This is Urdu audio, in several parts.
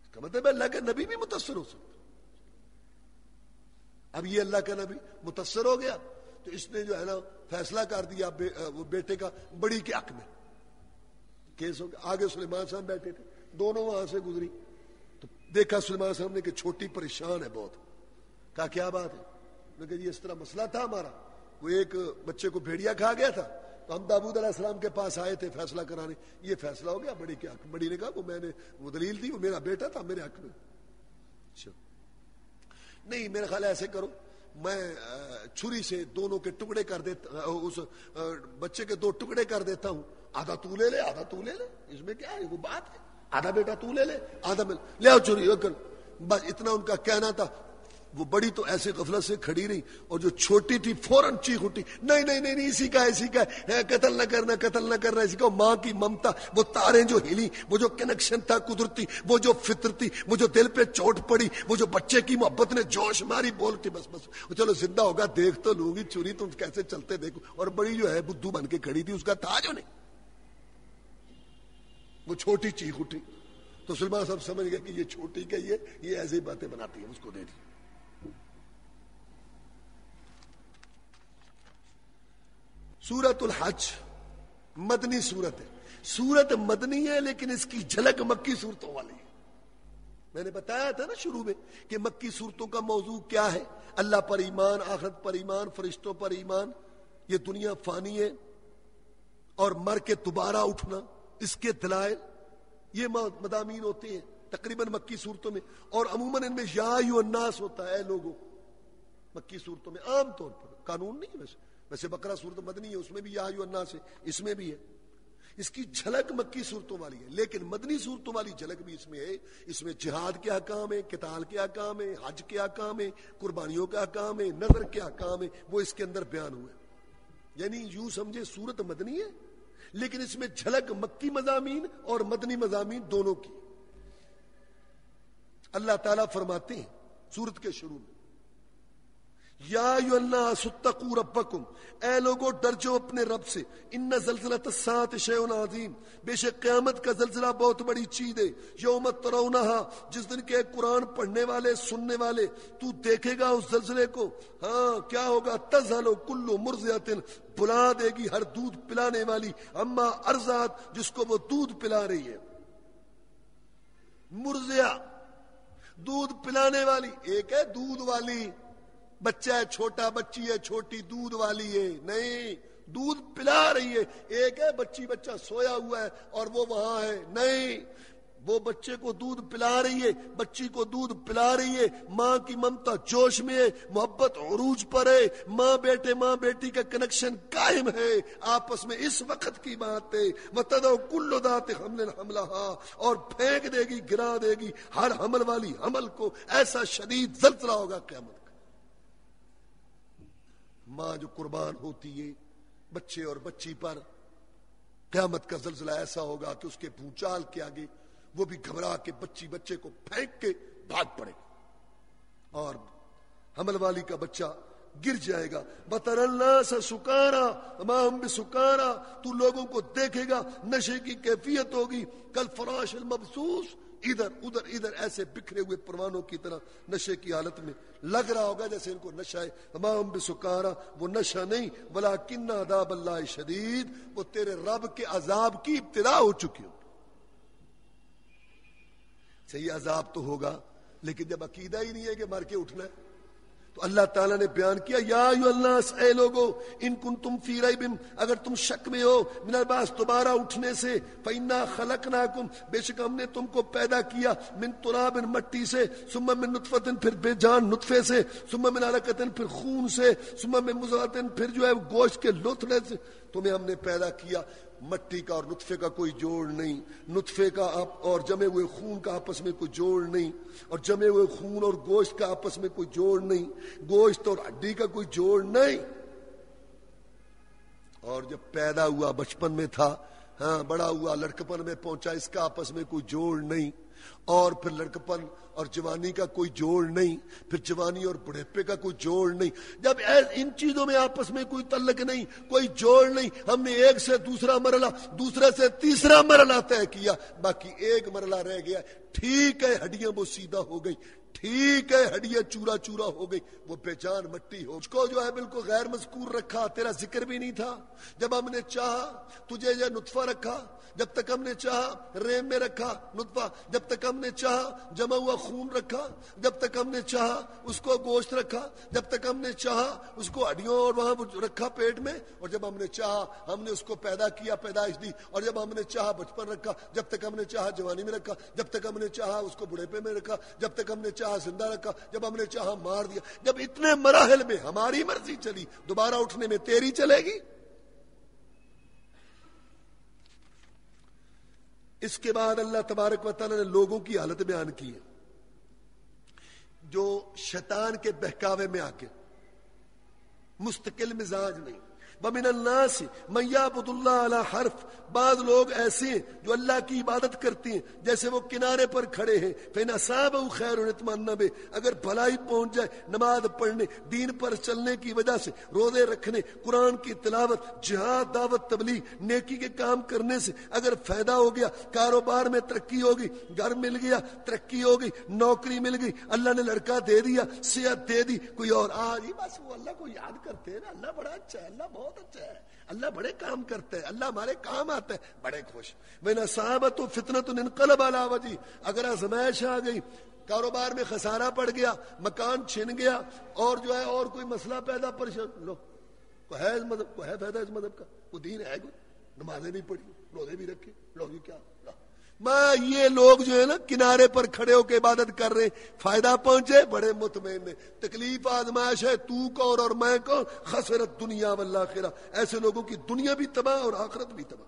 اس کا مطلب اللہ کا نبی بھی متاثر ہو سکتا. اب یہ اللہ کا نبی متاثر ہو گیا تو اس نے جو ہے نا فیصلہ کر دیا وہ بیٹے کا بڑی کے حق میں کیس ہو گیا. آگے سلیمان صاحب بیٹھے تھے, دونوں وہاں سے گزری تو دیکھا سلیمان صاحب نے کہ چھوٹی پریشان ہے بہت. کہا کیا بات ہے؟ میں کہا یہ اس طرح مسئلہ تھا ہمارا, وہ ایک بچے کو بھیڑیا کھا گیا تھا تو ہم داؤد علیہ السلام کے پاس آئے تھے فیصلہ کرانے. یہ فیصلہ ہو گیا بڑی کے حق. بڑی نے کہا وہ میں نے وہ دلیل دی, وہ میرا بیٹا تھا میرے حق میں. نہیں میرا خیال ہے ایسے کرو, میں چھری سے دونوں کے ٹکڑے کر دیتا, اس بچے کے 2 ٹکڑے کر دیتا ہوں, آدھا تو لے لے آدھا تو لے لے, اس میں کیا ہے وہ بات ہے, آدھا بیٹا تو لے لے آدھا میں لے آؤ چھری. بس اتنا ان کا کہنا تھا. وہ بڑی تو ایسے غفلت سے کھڑی رہی اور جو چھوٹی تھی فوراً چیخ اٹھی, نہیں نہیں نہیں اسی کا ہے, قتل نہ کرنا قتل نہ کرنا. اسی کا ماں کی ممتا, وہ تاریں جو ہلی, وہ جو کنیکشن تھا قدرتی, وہ جو فطرتی, وہ جو دل پہ چوٹ پڑی, وہ جو بچے کی محبت نے جوش ماری بولتی بس بس چلو زندہ ہوگا دیکھ تو لوں گی چوری تم کیسے چلتے دیکھو. اور بڑی جو ہے بدھو بن کے کھڑی تھی, اس کا تھا جو نہیں, وہ چھوٹی چیخ اٹھی تو سلمان صاحب سمجھ گئے کہ یہ چھوٹی کہ یہ ایسی باتیں بناتی ہے, اس کو دے دی. سورت الحج مدنی سورت ہے. سورت مدنی ہے لیکن اس کی جھلک مکی صورتوں والی ہے. میں نے بتایا تھا نا شروع میں کہ مکی صورتوں کا موضوع کیا ہے. اللہ پر ایمان, آخرت پر ایمان, فرشتوں پر ایمان, یہ دنیا فانی ہے اور مر کے دوبارہ اٹھنا, اس کے دلائل, یہ مضامین ہوتے ہیں تقریباً مکی صورتوں میں. اور عموماً ان میں یا ایھا الناس ہوتا ہے لوگوں, مکی صورتوں میں عام طور پر, قانون نہیں ہے ویسے بقرہ صورت مدنی ہے, اس میں بھی یا ایھا الناس ہے, اس میں بھی ہے. اس کی جھلک مکی صورتوں والی ہے لیکن مدنی صورتوں والی جھلک بھی اس میں ہے. اس میں جہاد کے احکام ہیں, قتال کے احکام ہیں, حج کے احکام ہیں, قربانیوں کے احکام ہیں, نظر کے احکام ہیں, وہ اس کے اندر بیان ہوئے. یعنی یوں سمجھے صورت مدنی ہے لیکن اس میں جھلک مکی مضامین اور مدنی مضامین دونوں کی. اللہ تعالیٰ فرماتے ہیں سورت کے شروع میں, یا ایھا الناس اتقوا ربکم, اے لوگوں ڈر جاؤ اپنے رب سے, ان زلزلۃ الساعۃ شیء عظیم, بے شک قیامت کا زلزلہ بہت بڑی چیز ہے. یوم ترونھا, جس دن کے قرآن پڑھنے والے سننے والے تو دیکھے گا اس زلزلے کو. ہاں کیا ہوگا, تذہل کل مرضعۃ, بلا دے گی ہر دودھ پلانے والی, اما ارضعت, جس کو وہ دودھ پلا رہی ہے. مرضعہ دودھ پلانے والی, ایک ہے دودھ والی, بچہ ہے چھوٹا, بچی ہے چھوٹی, دودھ والی ہے, نہیں دودھ پلا رہی ہے. ایک ہے بچہ سویا ہوا ہے اور وہ وہاں ہے, نہیں وہ بچے کو دودھ پلا رہی ہے, بچی کو دودھ پلا رہی ہے. ماں کی ممتا جوش میں ہے, محبت عروج پر ہے, ماں بیٹی کا کنیکشن قائم ہے آپس میں. اس وقت کی بات ہے. وتدع کل ذات حمل حملھا, اور پھینک دے گی, گرا دے گی ہر حمل والی حمل کو. ایسا شدید زلزلہ ہوگا قیامت. ماں جو قربان ہوتی ہے بچے اور بچی پر, قیامت کا زلزلہ ایسا ہوگا کہ اس کے بھونچال کے آگے وہ بھی گھبرا کے بچے کو پھینک کے بھاگ پڑے گا اور حمل والی کا بچہ گر جائے گا. بَتَرَ النَّاسَ سُکَارَىٰ وَمَا هُم بِسُکَارَىٰ, تو لوگوں کو دیکھے گا نشے کی کیفیت ہوگی. کالفراش المبثوث, ادھر ایسے بکھرے ہوئے پروانوں کی طرح نشے کی حالت میں لگ رہا ہوگا جیسے ان کو نشہ ہے. وَمَا هُم بِسُکَارَىٰ, وہ نشہ نہیں, وَلَٰكِنَّ عَذَابَ اللَّهِ شَدِيدٌ, وہ تیرے رب کے عذاب کی ابتدا ہو چکی ہو. صحیح عذاب تو ہوگا لیکن جب عقیدہ ہی نہیں ہے کہ مر کے اٹھنا ہے تو اللہ تعالیٰ نے بیان کیا, یا ایھا الناس, اے لوگو, ان کنتم فی ریب, اگر تم شک میں ہو, من البعث, دوبارہ اٹھنے سے, فإنا خلقناکم, بے شک ہم نے تم کو پیدا کیا, من تراب, مٹی سے, ثم من نطفۃ, پھر بے جان نطفے سے, ثم من علقۃ, پھر خون سے, ثم من مضغۃ, پھر جو ہے گوشت کے لوتھڑے سے تمہیں ہم نے پیدا کیا. مٹی کا اور نطفے کا کوئی جوڑ نہیں, نطفے کا اور جمے ہوئے خون کا آپس میں کوئی جوڑ نہیں, اور جمے ہوئے خون اور گوشت کا آپس میں کوئی جوڑ نہیں, گوشت اور ہڈی کا کوئی جوڑ نہیں. اور جب پیدا ہوا بچپن میں تھا, ہاں بڑا ہوا لڑکپن میں پہنچا, اس کا آپس میں کوئی جوڑ نہیں, اور پھر لڑکپن اور جوانی کا کوئی جوڑ نہیں, پھر جوانی اور بڑھاپے کا کوئی جوڑ نہیں. جب ان چیزوں میں آپس میں کوئی تعلق نہیں, کوئی جوڑ نہیں, ہم نے ایک سے دوسرا مرحلہ, دوسرے سے تیسرا مرحلہ طے کیا, باقی ایک مرحلہ رہ گیا. ٹھیک ہے ہڈیاں وہ سیدھا ہو گئی، ٹھیک ہے ہڈیاں چورا چورا ہو گئی، وہ بے جان مٹی ہو، اس کو جو ہے بالکل غیر مذکور رکھا، تیرا ذکر بھی نہیں تھا، جب ہم نے چاہا تجھے یہ نطفہ رکھا، جب تک ہم نے چاہا ریم میں رکھا نطفہ، جب تک ہم نے چاہا جمع ہوا خون رکھا، جب تک ہم نے چاہا اس کو گوشت رکھا، جب تک ہم نے چاہا اس کو ہڈیوں اور وہاں رکھا پیٹ میں، اور جب ہم نے چاہا ہم نے اس کو پیدا کیا، پیدائش دی، اور جب ہم نے چاہا بچپن رکھا، جب تک ہم نے چاہا جوانی میں رکھا، جب تک ہم نے چاہا اس کو بڑھاپے میں رکھا، جب تک ہم نے چاہا زندہ رکھا، جب ہم نے چاہا مار دیا، جب اتنے مراحل میں ہماری مرضی چلی، دوبارہ اٹھنے میں تیری چلے گی؟ اس کے بعد اللہ تبارک و تعالی نے لوگوں کی حالت بیان کی ہے جو شیطان کے بہکاوے میں آ کے مستقل مزاج نہیں، وَمِنَ النَّاسِ مَن يَعْبُدُ اللَّهَ عَلَى حَرْفٍ، بعض لوگ ایسے ہیں جو اللہ کی عبادت کرتے ہیں جیسے وہ کنارے پر کھڑے ہیں، فَإِنْ أَصَابَهُ خَيْرٌ اطْمَأَنَّ بِهِ، اگر بھلائی پہنچ جائے نماز پڑھنے، دین پر چلنے کی وجہ سے، روزے رکھنے، قرآن کی تلاوت، جہاد، دعوت، تبلیغ، نیکی کے کام کرنے سے اگر فائدہ ہو گیا، کاروبار میں ترقی ہوگی، گھر مل گیا، ترقی ہوگی، نوکری مل گئی، اللہ نے لڑکا دے دیا، صحت دے دی، کوئی اور آج بس وہ اللہ کو یاد کرتے ہیں نا، اللہ بڑا اچھا ہے، اللہ بہت اچھا ہے، اللہ بڑے کام کرتا ہے، اللہ ہمارے کام آتا ہے، بڑے خوش۔ وَإِنْ أَصَابَتْهُ فِتْنَةٌ انقلب عَلَىٰ وَجْهِهِ، اگر آزمائش آ گئی، کاروبار میں خسارہ پڑ گیا، مکان چھن گیا، اور جو ہے اور کوئی مسئلہ پیدا، پریشان، لو کوئی ہے اس مذہب، کوئی ہے فائدہ اس مذہب کا، کوئی دین ہے، کوئی نمازیں بھی پڑھی، روزے بھی رکھے، لوگ کیا میں یہ لوگ جو ہے نا کنارے پر کھڑے ہو کے عبادت کر رہے ہیں، فائدہ پہنچے بڑے مطمئن ہیں، تکلیف آزمائش ہے، تو کون اور میں کون، خسرت دنیا والآخرہ، ایسے لوگوں کی دنیا بھی تباہ اور آخرت بھی تباہ۔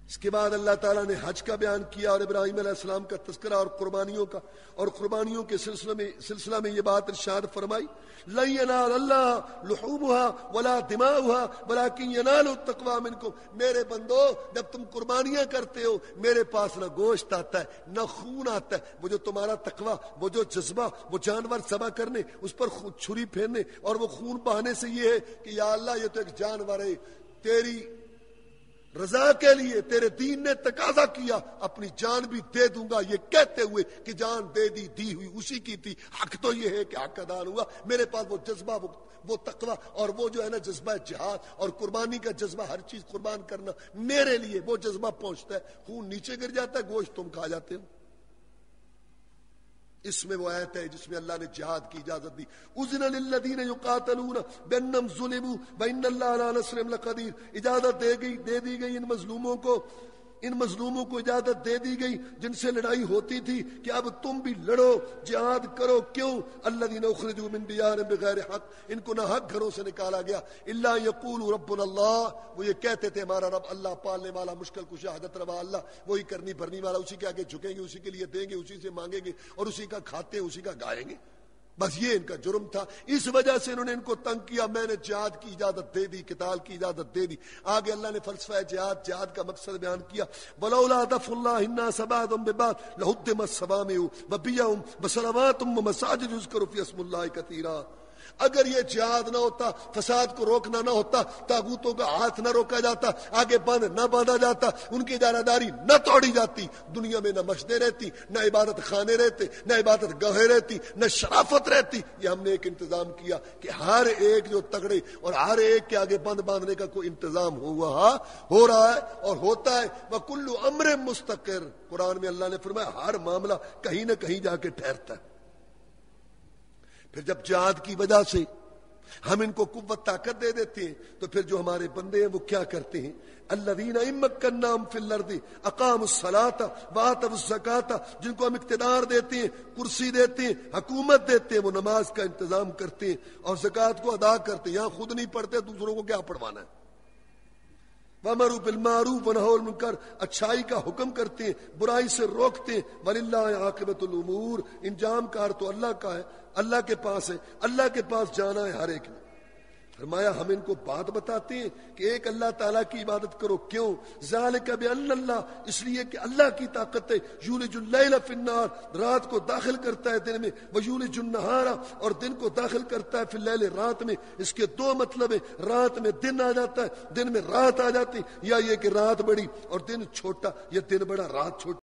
اس کے بعد اللہ تعالیٰ نے حج کا بیان کیا اور ابراہیم علیہ السلام کا تذکرہ اور قربانیوں کا، اور قربانیوں کے سلسلہ میں یہ بات ارشاد فرمائی، لَن يَنَالَ اللَّهَ لُحُومُهَا وَلَا دِمَاؤُهَا وَلَكِن يَنَالُ التَّقْوَىٰ مِنكُمْ، میرے بندو جب تم قربانیاں کرتے ہو میرے پاس نہ گوشت آتا ہے نہ خون آتا ہے، وہ جو تمہارا تقویٰ، وہ جو جذبہ، وہ جانور ذبح کرنے، اس پر چھری پھیرنے اور وہ خون بہانے سے یہ ہے کہ یا اللہ یہ تو ایک جانور ہے، تیری رضا کے لیے تیرے دین نے تقاضا کیا اپنی جان بھی دے دوں گا، یہ کہتے ہوئے کہ جان دے دی ہوئی اسی کی تھی، حق تو یہ ہے کہ حق ادا ہوا، میرے پاس وہ جذبہ، وہ تقویٰ اور وہ جو ہے نا جذبہ جہاد اور قربانی کا جذبہ، ہر چیز قربان کرنا میرے لیے وہ جذبہ پہنچتا ہے، خون نیچے گر جاتا ہے، گوشت تم کھا جاتے ہو۔ اس میں وہ آیت ہے جس میں اللہ نے جہاد کی اجازت دی، اذن للذین یقاتلون بانہم ظلموا وان اللہ علی نصرہم لقدیر، اجازت دے دی گئی ان مظلوموں کو اجازت دے دی گئی جن سے لڑائی ہوتی تھی کہ اب تم بھی لڑو، جہاد کرو، کیوں؟ الذین اخرجوا من دیارہم بغیر حق، ان کو نہ حق گھروں سے نکالا گیا، الا یقولوا ربنا اللہ، وہ یہ کہتے تھے ہمارا رب اللہ، پالنے والا، مشکل کشا، حاجت روا اللہ، وہی کرنی بھرنی والا، اسی کے آگے جھکیں گے، اسی کے لیے دیں گے، اسی سے مانگیں گے اور اسی کا کھاتے اسی کا گائیں گے، بس یہ ان کا جرم تھا، اس وجہ سے انہوں نے ان کو تنگ کیا، میں نے جہاد کی اجازت دے دی، قتال کی اجازت دے دی۔ آگے اللہ نے فلسفہ جہاد کا مقصد بیان کیا، ولولا دفع اللہ الناس بعضهم ببعض لهدمت صوامع وبیع وصلوات ومساجد یذکر فیہا اسم اللہ کثیرا، اگر یہ جہاد نہ ہوتا، فساد کو روکنا نہ ہوتا، طاغوتوں کا ہاتھ نہ روکا جاتا، آگے بند نہ باندھا جاتا، ان کی ادارہ داری نہ توڑی جاتی، دنیا میں نہ مسجدیں رہتی، نہ عبادت خانے رہتے، نہ عبادت گاہیں رہتی، نہ شرافت رہتی۔ یہ ہم نے ایک انتظام کیا کہ ہر ایک جو تگڑے اور ہر ایک کے آگے بند باندھنے کا کوئی انتظام ہو رہا ہے اور ہوتا ہے، وَكُلُّ أَمْرٍ مُسْتَقِرٍ، قرآن میں اللہ نے فرمایا ہر معاملہ کہیں نہ کہیں جا کے ٹھہرتا ہے۔ پھر جب جہاد کی وجہ سے ہم ان کو قوت طاقت دے دیتے ہیں تو پھر جو ہمارے بندے ہیں وہ کیا کرتے ہیں، الذین ان مکناہم فی الارض اقاموا الصلاۃ وآتوا الزکاۃ، جن کو ہم اقتدار دیتے ہیں، کرسی دیتے ہیں، حکومت دیتے ہیں، وہ نماز کا انتظام کرتے ہیں اور زکوٰۃ کو ادا کرتے ہیں، یہاں خود نہیں پڑھتے دوسروں کو کیا پڑھوانا ہے، وَأَمَرُوا بِالْمَعْرُوفِ وَنَهَوْا عَنِ الْمُنكَرِ، اچھائی کا حکم کرتے ہیں، برائی سے روکتے ہیں، وَلِلَّهِ عَاقِبَةُ الْأُمُورِ، انجام کار تو اللہ کا ہے، اللہ کے پاس ہے، اللہ کے پاس جانا ہے ہر ایک نے۔ فرمایا ہم ان کو بات بتاتے ہیں کہ ایک اللہ تعالیٰ کی عبادت کرو. کیوں؟ ذالک بان اللہ، اس لیے کہ اللہ کی طاقت ہے. یولج اللیل فی النہار، رات کو داخل کرتا ہے دن میں، ویولج النہار، اور دن کو داخل کرتا ہے فی اللیل، رات میں. اس کے دو مطلب ہیں، رات میں دن آ جاتا ہے، دن میں رات آ جاتی، یا یہ کہ رات بڑی اور دن چھوٹا، یا دن بڑا رات چھوٹی.